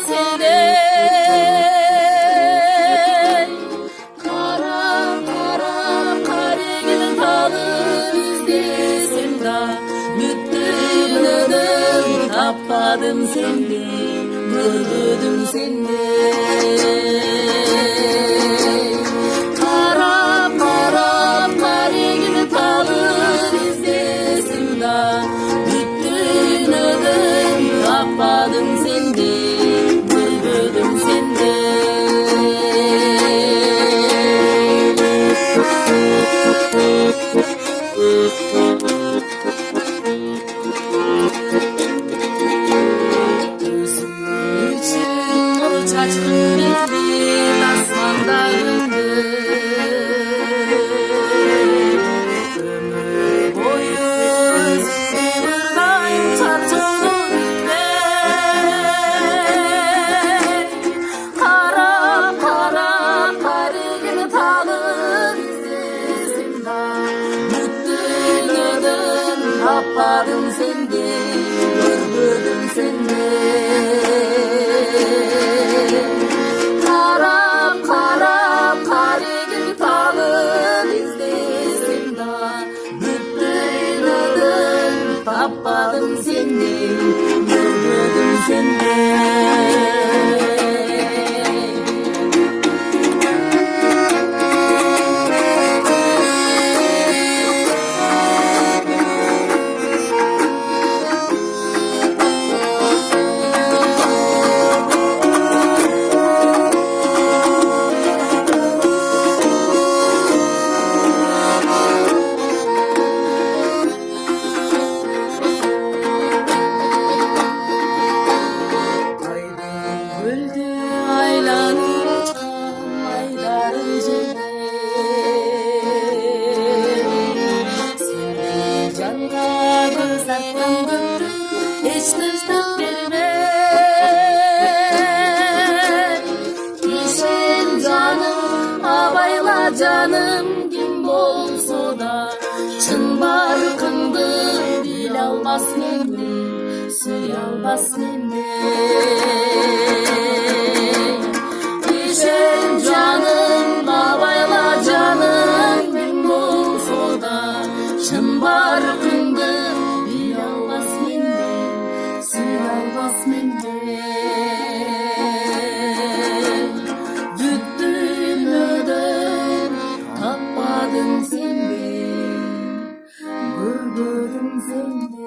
sende. Kara kara karigil talır izlesim da bütün ödüm tapmadım sende, gördüm sende. Tapmadım sende, gördüm sende. Gözümün için nur çaçkın bir asmanda gündü. Ömür boyu özümden çarçıldım. Tapmadım sende, gördüm sende. Karap karap karigil talın izlesim da bütün ödüm tapmadım sende, gördüm sende. Hiç dıştan gelme. Düşen canım, havayla canım kim olsa da çın barkındı, dil almaz mende, suy almaz mende. Düşen canım, havayla canım kim olsa da çın barkındı, dil almaz mende, suy almaz mende. Bütün ödüm tapmadım sende, gördüm sende.